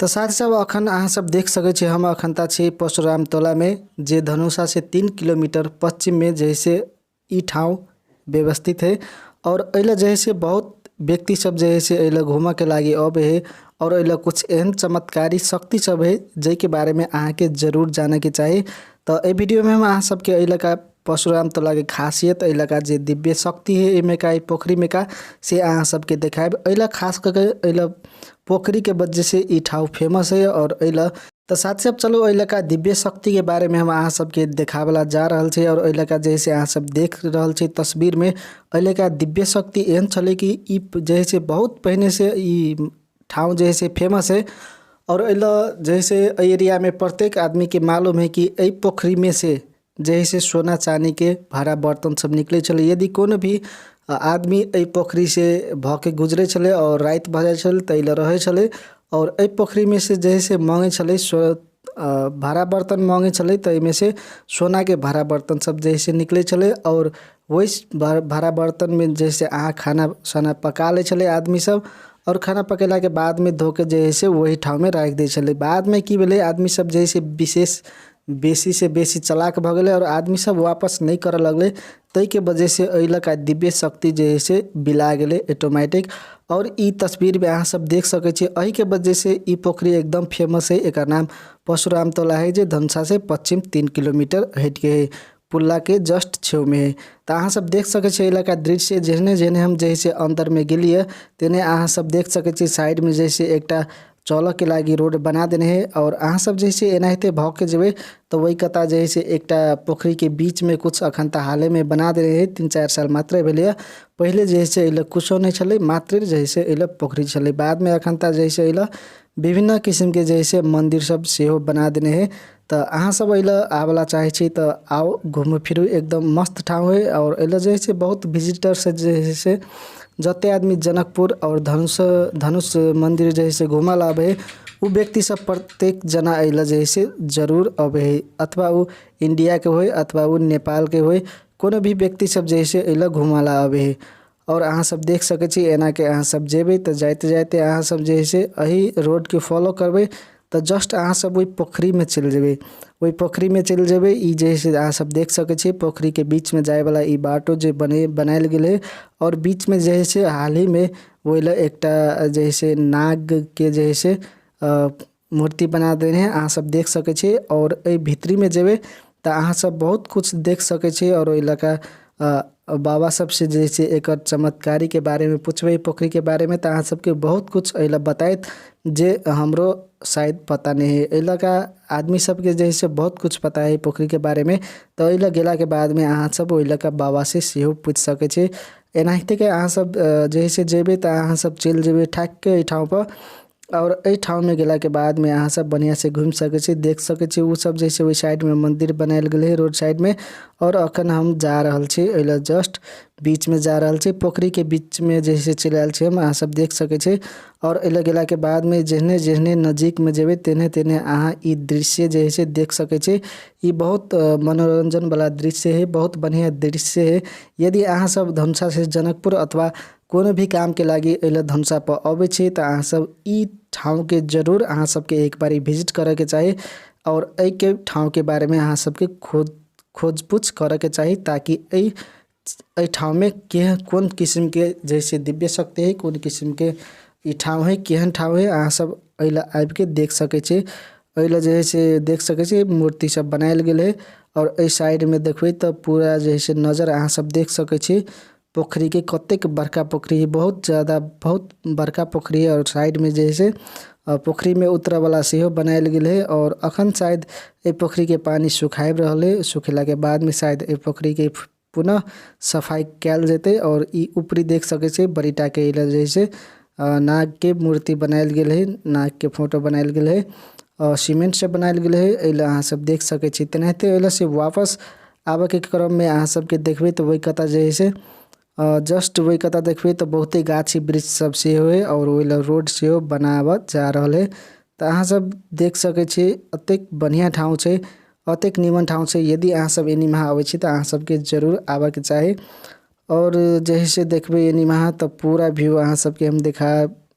तो साथ सब अखन अहाँ सब देख सकै छी हम अखनता छी परशुराम टोला में, जे धनुषा से 3 किलोमीटर पश्चिम में जैसे ई ठाउँ व्यवस्थित है। और अइला जैसे बहुत व्यक्ति सब जैसे अइला घूमे के लागी आवे है। और अइला कुछ एहन चमत्कारी शक्ति सब है जै के बारे में अहाँ के जरूर जाने के चाही। तो ए वीडियो में हम अहाँ सबके अइला का परशुराम टोला के खासियत, अइला का जे दिव्य शक्ति है एमे का, ई पोखरी में का से अहाँ सबके देखाएब। अइला खास करके अइला पोखरी के वजह से ई ठाउँ फेमस है। और अइला तो साथ सब चलो अइला का दिव्य शक्ति के बारे में हम अहाँ सबके देखावला जा रहल छे। और अइला का जैसे अहाँ सब देख रहल छे तस्वीर में, अइला का दिव्य शक्ति एहन छले कि ई जैसे बहुत पहले से ई ठाउँ जैसे फेमस है। और अइला जैसे ए एरिया में प्रत्येक आदमी के मालूम है कि ए पोखरी में से जैसे सोना चांदी के भाड़ा बर्तन सब निकले छले। यदि कोनो भी आदमी ए पोखरी से भके गुजरे छले और रात भ जाय छले तैला रहे छले। और ए पोखरी में से जैसे मांगे छले भाड़ा बर्तन मांगे छले, तो एमे से सोना के भाड़ा बर्तन सब जैसे निकले छले। और वही भाड़ा बर्तन में जैसे अहाँ खाना साना पका ले छले आदमी सब। और खाना पकेला के बाद में धो के जैसे वही ठाउँ में राख दे छले। बाद में की भेले, आदमी सब जैसे विशेष बेसी से बेसी चालाक भ गेले और आदमी सब वापस नहीं करे लगले। तै के वजह से अइला का दिव्य शक्ति जैसे बिला गेले ऑटोमेटिक। और ई तस्वीर में अहाँ सब देख सकै छी, एही के वजह से ई पोखरी एकदम फेमस है। एकर नाम परशुराम टोला है, जे धनुषा से पश्चिम 3 किलोमीटर हट के है, पुल्ला के जस्ट छेउ में है। तो अहाँ सब देख सकै छी अइला का दृश्य। जेहने जेहने हम जैसे अंदर में गेलिए तेने अहाँ सब देख सकै छी साइड में जैसे एकटा चले के लागी रोड बना देने है। और अहाँ सब जैसे एनाहिते भ के जेबे तो वही कता जैसे एकटा पोखरी के बीच में कुछ अखन त हाले में बना देने है, 3-4 साल मात्रै भेले। पहिले जैसे अइला कुछो नहीं छले, मात्र जैसे अइला पोखरी छले। बाद में अखन त जैसे अइला विभिन्न किसिम के जैसे मंदिर सब सेहो बना देने है। तो अहाँ सब अइला आवेला चाहे छी तो आओ, घूमू फिरू, एकदम मस्त ठाउँ है। और अइला जैसे बहुत विजिटर से जैसे जते आदमी जनकपुर और धनुष मंदिर जैसे घूमल आवे है, उ व्यक्ति सब प्रत्येक जना अइला जैसे जरूर आवे है। अथवा उ इंडिया के होय अथवा उ नेपाल के होय, कोनो भी व्यक्ति सब जैसे अइला घूमला आवे है। और अहाँ सब देख सकै छी एना के अहाँ सब जेबे तो जाते जाते अहाँ सब जैसे एही रोड के फॉलो करबे तो जस्ट अहाँ सब वही पोखरी में चल जेबे। वही पोखरी में चल जेबे, ई जैसे अहाँ सब देख सकै छी पोखरी के बीच में जाए वाला ई बाटो जे बनाएल गेले। और बीच में जैसे हाल ही में वोइला एकटा जैसे नाग के जैसे मूर्ति बना देने हैं, अहाँ सब देख सकै छी। और ए भीतरी में जेबे तो अहाँ सब बहुत कुछ देख सकै छी। और ओइला का बाबा सब से जैसे एकर चमत्कारी के बारे में पूछबे, पोखरी के बारे में, तो अहाँ सबके बहुत कुछ अइला बताइत जे हमरो शायद पता नहीं है। अइला का आदमी सबके जैसे बहुत कुछ पता है पोखरी के बारे में। तो अइला गेला के बाद में अहाँ सब ओइला का बाबा से सेहो पूछ सकै छी। एनाहिते के अहाँ सब जैसे जेबे तो अहाँ सब चल जेबे ठाक के ठाउँ पर। और ए ठाउँ में गेला के बाद में अहाँ सब बढ़िया से घूम सकै छी, देख सकै छी। उ सब जैसे ओइ साइड में मंदिर बनाएल गेले है रोड साइड में। और अखन हम जा रहल छी अइला जस्ट बीच में जा रहल छी, पोखरी के बीच में जैसे चल आयल छी हम, अहाँ सब देख सकै छी। और अइला गेला के बाद में जेहने जेहने नजदीक में जेबे तेने तेने अहाँ ई दृश्य जैसे देख सकै छी। ई बहुत मनोरंजन वाला दृश्य है, बहुत बढ़िया दृश्य है। यदि अहाँ सब धनुषा से जनकपुर अथवा कोनो भी काम के लागी अइला धनुषा पर आवे छी तो अहाँ सब ई ठाउँ के जरूर अहाँ सबके एक बारी विजिट करे के चाही। और ए के ठाउँ के बारे में अहाँ सबके खोज-पूछ करे के चाही, ताकि ए ठाउँ में कौन किसिम के जैसे दिव्य शक्ति है, कौन किसिम के ई ठाउँ है, केहन ठाउँ है, अहाँ सब अइला आबि के देख सकै छी। अइला जैसे देख सकै छी मूर्ति सब बनाएल गेल है। और ए साइड में देखबे तो पूरा जैसे नज़र अहाँ सब देख सकै छी पोखरी के, कतेक बड़का पोखरी है, बहुत ज़्यादा बहुत बड़का पोखरी है। और साइड में जैसे पोखरी में उतरे वाला सेहो बनाएल गेल है। और अखन शायद ए पोखरी के पानी सुखाइब रहल है, सुखेला के बाद में शायद ए पोखरी के पुनः सफाई कैल जेतै। और ई ऊपरी देख सकै छी बड़ीटा के अइला जैसे नाग के मूर्ति बनाएल गेल है, नाग के फोटो बनाएल गेल है, और सीमेंट से बनाएल गेल है। अइला अहाँ सब देख सकै छी। तेनाहिते अइला से वापस आबे के क्रम में अहाँ सबके देखबे तो वही कता जैसे जस्ट वही कता देखबे तो बहुते गाछी वृक्ष सब सेहो है। और ओइला रोड सेहो बनावत जा रहल है। तो अहाँ सब देख सकै छी अतेक बढ़िया ठाउँ छै, अतेक निमन ठाउँ छै। यदि अहाँ सब एनिमा आबै छी तो अहाँ सबके जरूर आबे के चाही। और जैसे देखबे एनिमा तो पूरा व्यू अहाँ सबके हम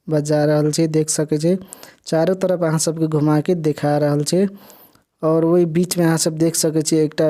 बजा रहल छै देख सकै छै। चारों तरफ अहाँ सबके घुमा के देखा रहल छै और वही बीच में अहाँ सब देख सकै छी एकटा